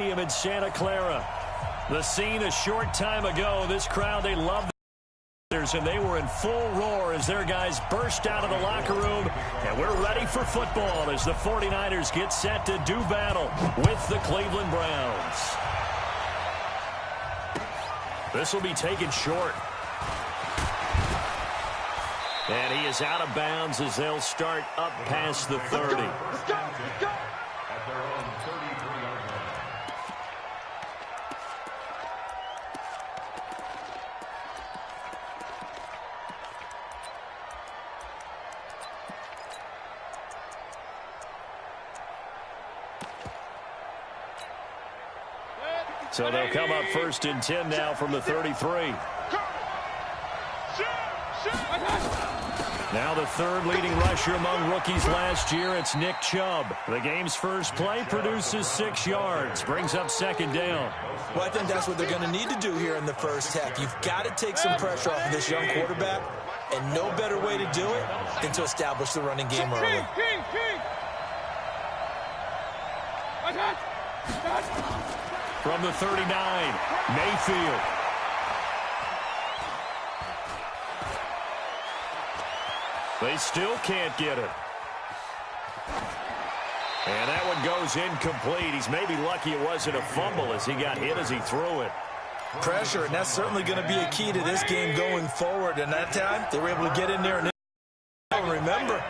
In Santa Clara. The scene a short time ago. This crowd, they love the Niners, and they were in full roar as their guys burst out of the locker room. And we're ready for football as the 49ers get set to do battle with the Cleveland Browns. This will be taken short. And he is out of bounds as they'll start up past the 30. Let's go. At their own 33-yard line. So they'll come up 1st and 10 now from the 33. Now the third leading rusher among rookies last year, it's Nick Chubb. The game's first play produces 6 yards, brings up 2nd down. Well, I think that's what they're going to need to do here in the first half. You've got to take some pressure off of this young quarterback, and no better way to do it than to establish the running game early. From the 39, Mayfield. They still can't get it. And that one goes incomplete. He's maybe lucky it wasn't a fumble as he got hit as he threw it. Pressure, and that's certainly going to be a key to this game going forward. And that time, they were able to get in there. And remember,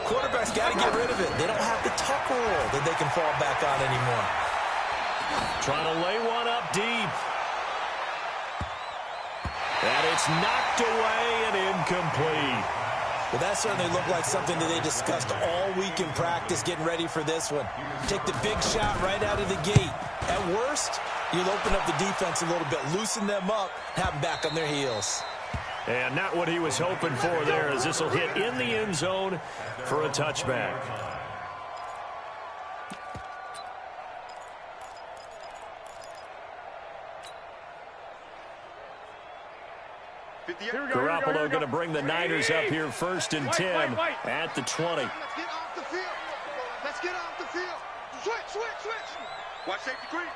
quarterbacks got to get rid of it. They don't have the tuck roll that they can fall back on anymore. Trying to lay one up deep. And it's knocked away and incomplete. Well, that certainly looked like something that they discussed all week in practice getting ready for this one. Take the big shot right out of the gate. At worst, you'll open up the defense a little bit, loosen them up, have them back on their heels. And not what he was hoping for there, as this will hit in the end zone for a touchback. Garoppolo going to bring the Niners up here 1st and 10 at the 20. Let's get off the field. Let's get off the field. Switch. Watch safety creep.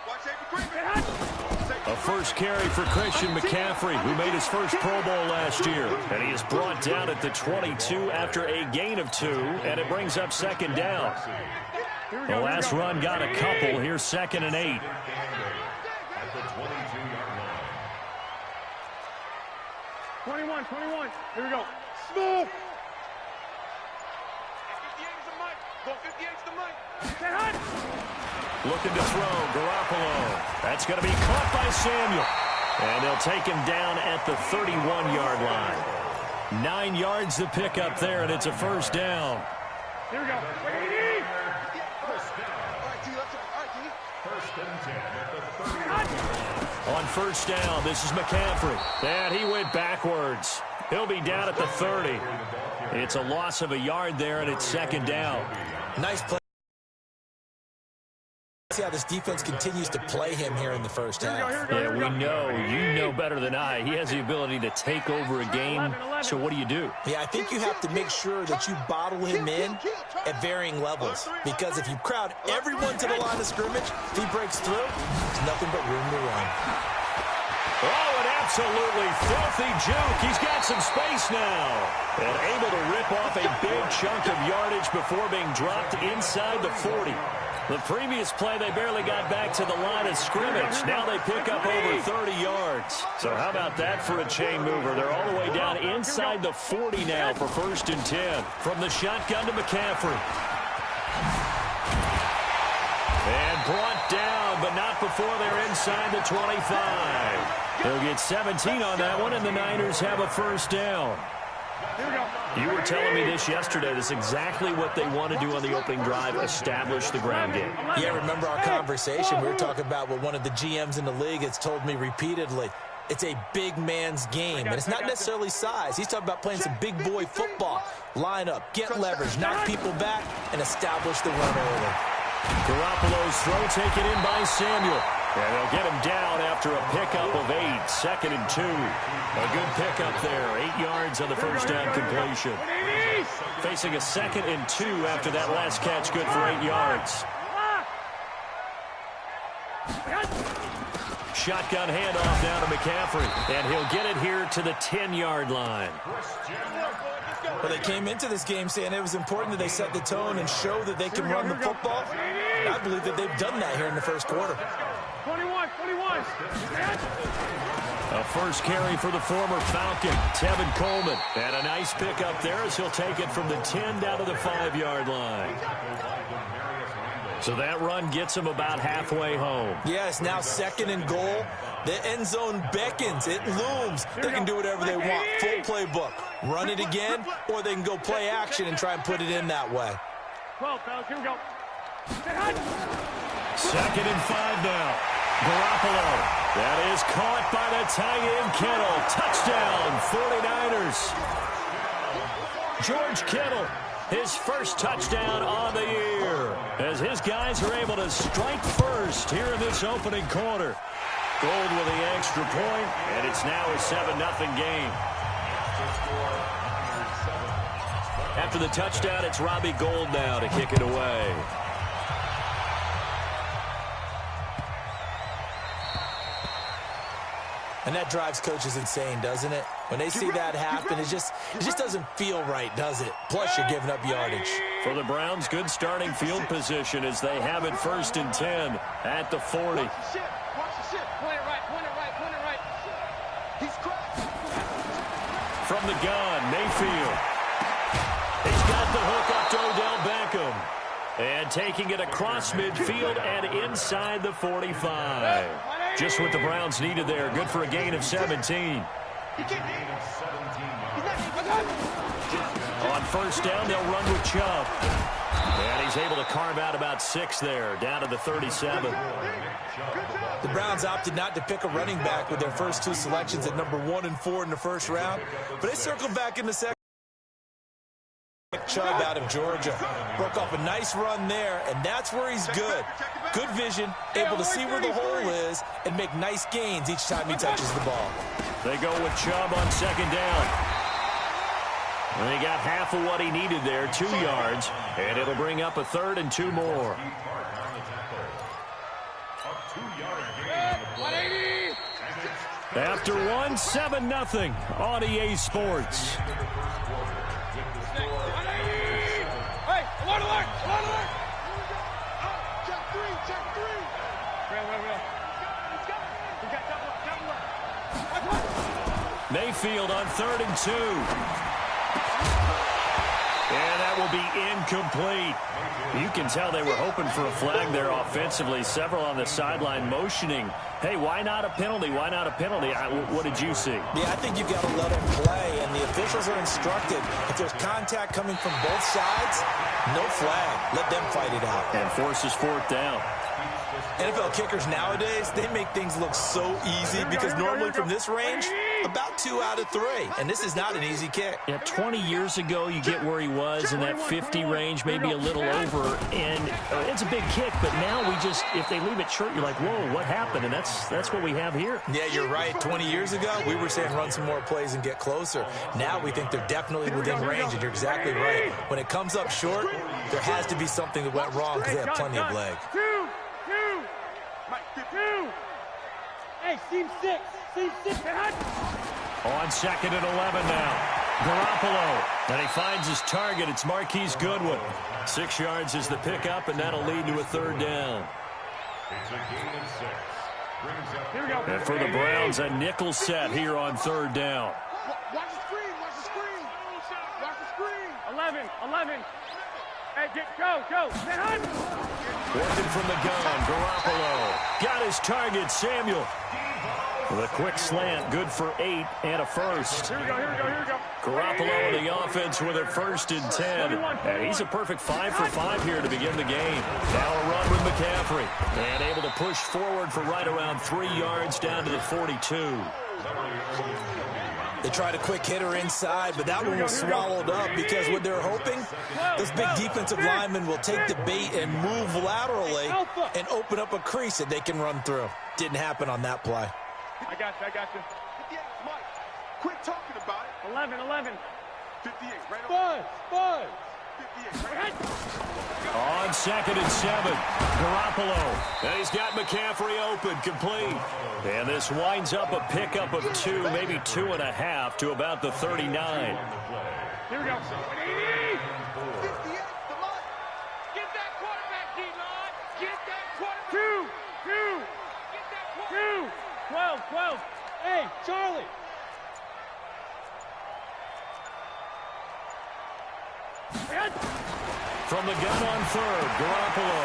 A first carry for Christian McCaffrey, who made his first Pro Bowl last year. And he is brought down at the 22 after a gain of 2, and it brings up 2nd down. The last run got a couple. Here's 2nd and 8. 21. Here we go. Smooth. 58's the mic. Go 58's the mic. Looking to throw, Garoppolo. That's going to be caught by Samuel. And they'll take him down at the 31-yard line. 9 yards the pick up there, and it's a 1st down. Here we go. On 1st down, this is McCaffrey. And he went backwards. He'll be down at the 30. It's a loss of a yard there, and it's 2nd down. Nice play. See how this defense continues to play him here in the first half. Yeah, we know. You know better than I. He has the ability to take over a game. So what do you do? Yeah, I think you have to make sure that you bottle him in at varying levels. Because if you crowd everyone to the line of scrimmage, if he breaks through, there's nothing but room to run. Oh, an absolutely filthy juke. He's got some space now. And able to rip off a big chunk of yardage before being dropped inside the 40. The previous play, they barely got back to the line of scrimmage. Now they pick up over 30 yards. So how about that for a chain mover? They're all the way down inside the 40 now for 1st and 10. From the shotgun to McCaffrey. And brought down, but not before they're inside the 25. They'll get 17 on that one, and the Niners have a 1st down. You were telling me this yesterday. This is exactly what they want to do on the opening drive, establish the ground game. Yeah, remember our conversation. We were talking about what one of the GMs in the league has told me repeatedly. It's a big man's game, and it's not necessarily size. He's talking about playing some big boy football. Line up, get leverage, knock people back, and establish the run early. Garoppolo's throw taken in by Samuel. And they'll get him down after a pickup of 8, 2nd and 2. A good pickup there, 8 yards on the 1st down completion. Facing a 2nd and 2 after that last catch, good for 8 yards. Shotgun handoff down to McCaffrey, and he'll get it here to the 10-yard line. Well, they came into this game saying it was important that they set the tone and show that they can run the football. I believe that they've done that here in the first quarter. 21. A first carry for the former Falcon, Tevin Coleman. And a nice pickup there as he'll take it from the 10 down to the 5-yard line. So that run gets him about halfway home. Yes, now 2nd and goal. The end zone beckons. It looms. They can do whatever they want. Full playbook. Run it again, or they can go play action and try and put it in that way. 12, fellas. Here we go. 2nd and 5 now. Garoppolo. That is caught by the tight end, Kittle. Touchdown, 49ers. George Kittle, his first touchdown on the year, as his guys are able to strike first here in this opening quarter. Gold with the extra point, and it's now a 7-0 game. After the touchdown, it's Robbie Gould now to kick it away. And that drives coaches insane, doesn't it? When they see that happen, it just doesn't feel right, does it? Plus, you're giving up yardage. For the Browns, good starting field position as they have it 1st and 10 at the 40. Watch the shit. Point it right. He's cracked. From the gun, Mayfield. He's got the hook up to Odell Beckham. And taking it across midfield and inside the 45. Just what the Browns needed there. Good for a gain of 17. On 1st down, they'll run with Chubb. And he's able to carve out about 6 there, down to the 37. The Browns opted not to pick a running back with their first 2 selections at number 1 and 4 in the first round. But they circled back in the second. Chubb out of Georgia. Broke off a nice run there, and that's where he's good. Good vision, able to see where the hole is and make nice gains each time he touches the ball. They go with Chubb on 2nd down. And they got half of what he needed there, 2 yards, and it'll bring up a 3rd and 2 more. After 1, 7-0 on EA Sports. Hey, alert! Check three. Real. Mayfield on 3rd and 2. And that will be incomplete. You can tell they were hoping for a flag there offensively. Several on the sideline motioning, hey, why not a penalty? Why not a penalty? What did you see? Yeah, I think you've got to let them play, and the officials are instructed. If there's contact coming from both sides, no flag. Let them fight it out. And forces 4th down. NFL kickers nowadays, they make things look so easy because normally from this range, about 2 out of 3. And this is not an easy kick. Yeah, 20 years ago, you get where he was in that 50 range, maybe a little over. And it's a big kick, but now if they leave it short, you're like, whoa, what happened? And that's what we have here. Yeah, you're right. 20 years ago, we were saying run some more plays and get closer. Now we think they're definitely within range, and you're exactly right. When it comes up short, there has to be something that went wrong because they have plenty of leg. Two. Hey, seam 6. On 2nd and 11 now. Garoppolo. And he finds his target. It's Marquise Goodwin. 6 yards is the pickup, and that'll lead to a 3rd down. It's a gain of 6. Here we go. And for the Browns, a nickel set here on 3rd down. Watch the screen. 11. Hey, go. Working from the gun, Garoppolo. Got his target, Samuel. The quick slant, good for 8 and a first. Here we go. Garoppolo in the offense with a 1st and 10. And he's a perfect 5 for 5 here to begin the game. Now a run with McCaffrey. And able to push forward for right around 3 yards down to the 42. They tried a quick hitter inside, but that one was swallowed up because what they're hoping, this big defensive lineman will take the bait and move laterally and open up a crease that they can run through. Didn't happen on that play. I got you. 58, Mike. Quit talking about it. 11. 58, right on. Buzz. On 2nd and 7, Garoppolo. And he's got McCaffrey open, complete. And this winds up a pickup of 2, maybe 2.5 to about the 39. Here we go. 58, come on. Get that quarterback, D-line. Get that quarterback. 2. Get that quarterback. 12. Hey, Charlie. From the gun on 3rd, Garoppolo.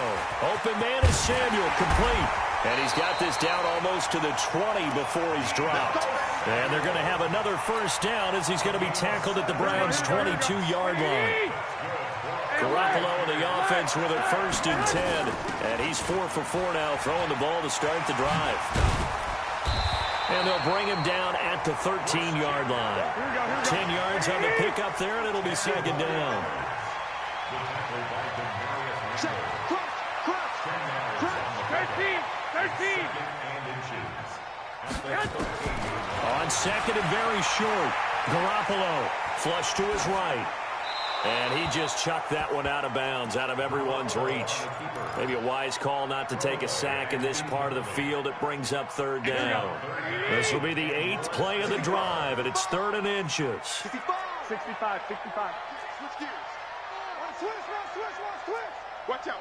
Open man is Samuel, complete. And he's got this down almost to the 20 before he's dropped. And they're going to have another first down as he's going to be tackled at the Browns' 22-yard line. Garoppolo and the offense with it 1st and 10. And he's 4 for 4 now, throwing the ball to start the drive. And they'll bring him down at the 13-yard line. 10 yards on the pickup there, and it'll be 2nd down. On 2nd and very short, Garoppolo flush to his right. And he just chucked that one out of bounds, out of everyone's reach. Maybe a wise call not to take a sack in this part of the field. It brings up 3rd down. This will be the 8th play of the drive, and it's 3rd and inches. 65. Switch gears. Switch. Watch out.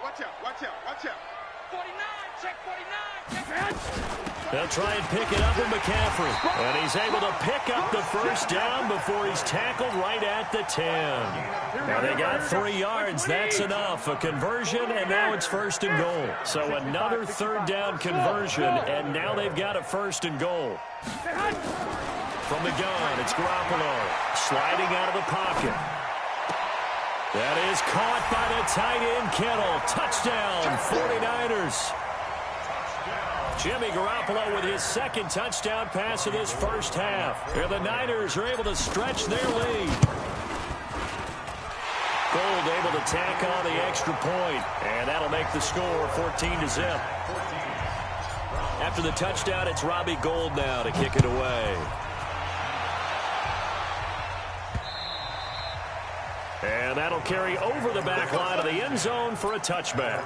49, check 49. They'll try and pick it up with McCaffrey. And he's able to pick up the first down before he's tackled right at the 10. Now they got 3 yards. That's enough. A conversion, and now it's 1st and goal. So another 3rd down conversion, and now they've got a 1st and goal. From the gun, it's Garoppolo sliding out of the pocket. That is caught by the tight end, Kittle. Touchdown, 49ers. Jimmy Garoppolo with his 2nd touchdown pass of this first half. And the Niners are able to stretch their lead. Gold able to tack on the extra point, and that'll make the score 14-0. After the touchdown, it's Robbie Gould now to kick it away. And that'll carry over the back line of the end zone for a touchback.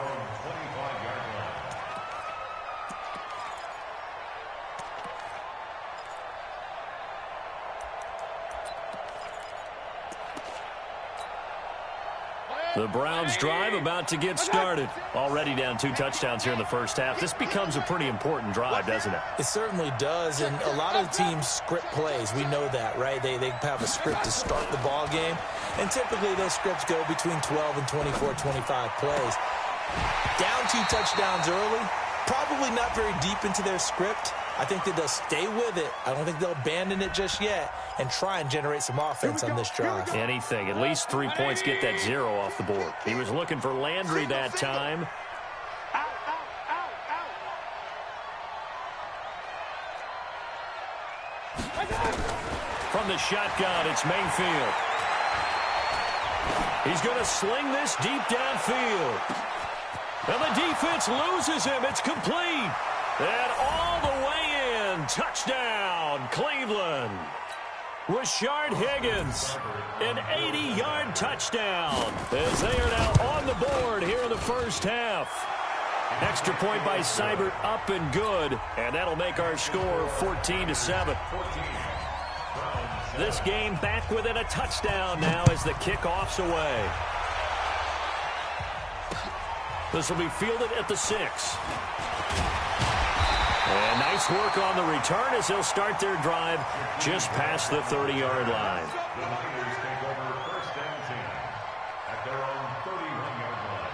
The Browns drive about to get started. Already down 2 touchdowns here in the first half. This becomes a pretty important drive, doesn't it? It certainly does, and a lot of teams script plays. We know that, right? They have a script to start the ball game, and typically those scripts go between 12 and 24, 25 plays. Down 2 touchdowns early, probably not very deep into their script. I think that they'll stay with it. I don't think they'll abandon it just yet and try and generate some offense on this drive. Anything. At least 3 points, get that 0 off the board. He was looking for Landry that time. From the shotgun, it's Mayfield. He's going to sling this deep downfield. And the defense loses him. It's complete. And all the way in. Touchdown, Cleveland. Rashard Higgins, an 80-yard touchdown as they are now on the board here in the first half. Extra point by Seibert up and good, and that'll make our score 14-7. This game back within a touchdown now as the kickoff's away. This will be fielded at the 6. And nice work on the return as they'll start their drive just past the 30-yard line. The Niners take over 1st and 10 at their own 31-yard line.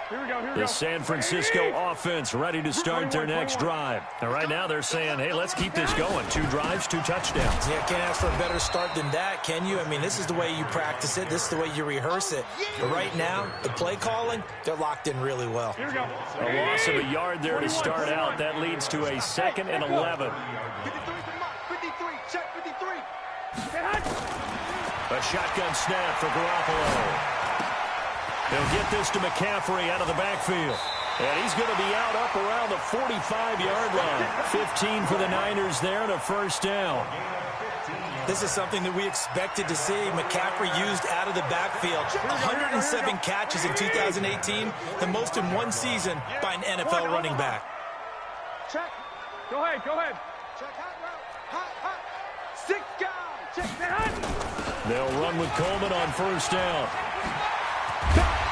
Here we go. The San Francisco offense ready to start their next drive. And right now they're saying, hey, let's keep this going. 2 drives, 2 touchdowns. Yeah, can't ask for a better start than that, can you? I mean, this is the way you practice it. This is the way you rehearse it. But right now, the play calling, they're locked in really well. Here we go. A loss of a yard there to start out. That leads to a 2nd and 11. 53, check 53. A shotgun snap for Garoppolo. They'll get this to McCaffrey out of the backfield. And he's going to be out up around the 45-yard line. 15 for the Niners there and a first down. This is something that we expected to see. McCaffrey used out of the backfield. 107 catches in 2018, the most in one season by an NFL running back. Check. Go ahead, go ahead. Check hot route. Hot. 6 guys. Check that hot. They'll run with Coleman on first down.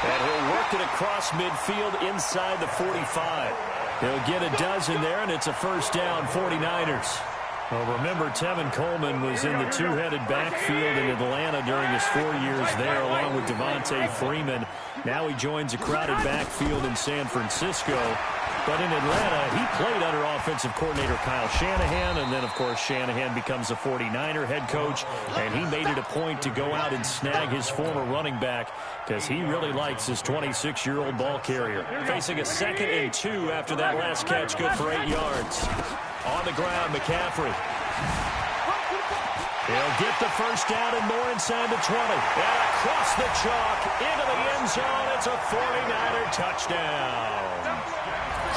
And he'll work it across midfield inside the 45. He'll get a dozen there, and it's a first down, 49ers. Well, remember, Tevin Coleman was in the two-headed backfield in Atlanta during his 4 years there, along with Devontae Freeman. Now he joins a crowded backfield in San Francisco. But in Atlanta, he played under offensive coordinator Kyle Shanahan, and then, of course, Shanahan becomes a 49er head coach, and he made it a point to go out and snag his former running back because he really likes his 26-year-old ball carrier. Facing a 2nd and 2 after that last catch, good for 8 yards. On the ground, McCaffrey. He'll get the first down and more inside the 20. And across the chalk, into the end zone. It's a 49er touchdown.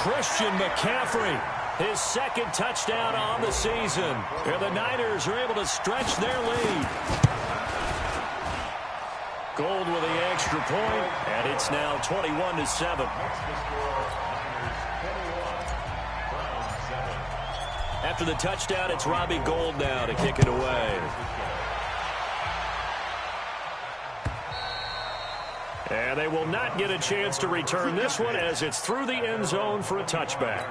Christian McCaffrey, his 2nd touchdown on the season. And the Niners are able to stretch their lead. Gold with the extra point, and it's now 21-7. After the touchdown, it's Robbie Gould now to kick it away. And they will not get a chance to return this one as it's through the end zone for a touchback.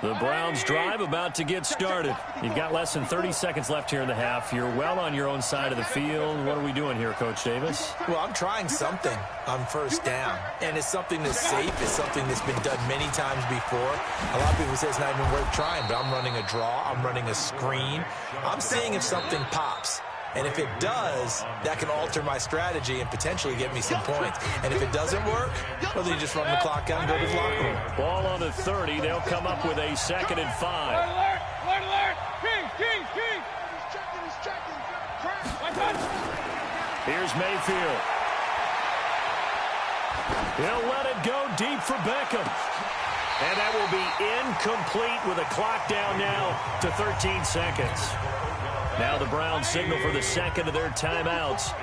The Browns drive about to get started. You've got less than 30 seconds left here in the half. You're well on your own side of the field. What are we doing here, Coach Davis? Well, I'm trying something on first down, and it's something that's safe. It's something that's been done many times before. A lot of people say it's not even worth trying, but I'm running a draw. I'm running a screen. I'm seeing if something pops. And if it does, that can alter my strategy and potentially get me some points. And if it doesn't work, well, then you just run the clock out and go to the locker room. Ball on the 30. They'll come up with a 2nd and 5. Alert! King! He's checking. Here's Mayfield. He'll let it go deep for Beckham. And that will be incomplete with a clock down now to 13 seconds. Now the Browns signal for the 2nd of their timeouts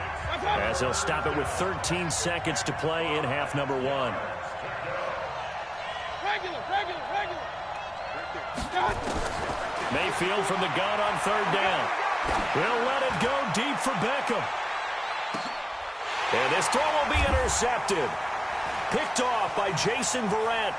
as they'll stop it with 13 seconds to play in half number 1. Regular. Mayfield from the gun on 3rd down. Will let it go deep for Beckham. And this throw will be intercepted. Picked off by Jason Verrett.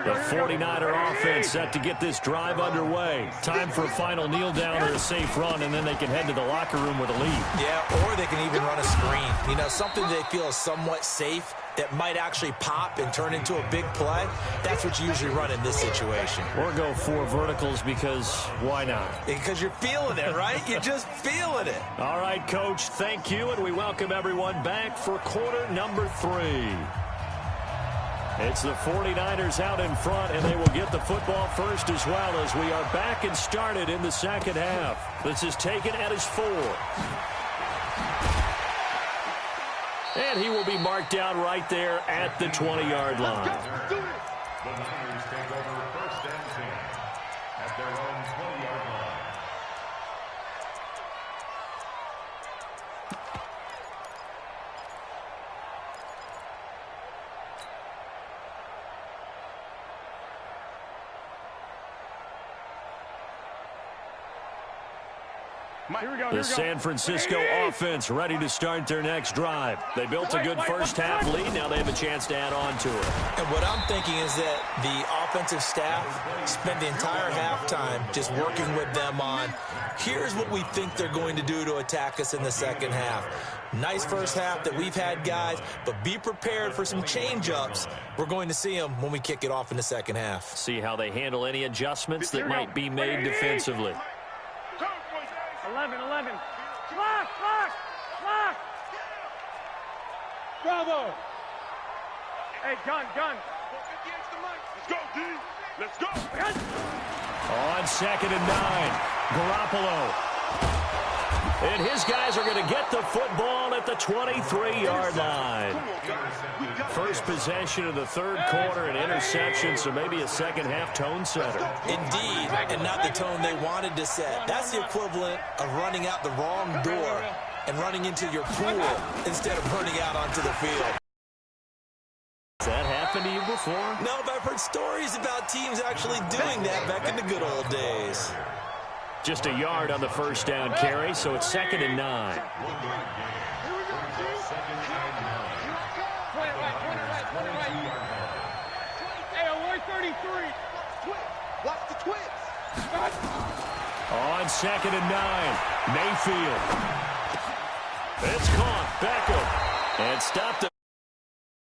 The 49er offense set to get this drive underway. Time for a final kneel down or a safe run, and then they can head to the locker room with a lead. Yeah, or they can even run a screen. You know, something they feel is somewhat safe that might actually pop and turn into a big play. That's what you usually run in this situation. Or go 4 verticals because why not? Because you're feeling it, right? You're just feeling it. All right, Coach, thank you, and we welcome everyone back for quarter number 3. It's the 49ers out in front, and they will get the football first as well as we are back and started in the 2nd half. This is taken at his 4. And he will be marked down right there at the 20-yard line. The Niners take over 1st and 10 at their own 20-yard line. The San Francisco offense ready to start their next drive. They built a good first half lead. Now they have a chance to add on to it. And what I'm thinking is that the offensive staff spent the entire halftime just working with them on, here's what we think they're going to do to attack us in the 2nd half. Nice first half that we've had, guys, but be prepared for some change-ups. We're going to see them when we kick it off in the 2nd half. See how they handle any adjustments that might be made defensively. 11. Clock! Bravo! Hey, gun! Let's go, D! Let's go! On 2nd and 9, Garoppolo. And his guys are going to get the football at the 23-yard line. First possession of the third quarter, an interception, so maybe a second-half tone setter. Indeed, and not the tone they wanted to set. That's the equivalent of running out the wrong door and running into your pool instead of running out onto the field. Has that happened to you before? No, but I've heard stories about teams actually doing that back in the good old days. Just a yard on the first down carry, so it's 2nd and 9. On 2nd and 9, Mayfield. It's caught. Beckham. And stopped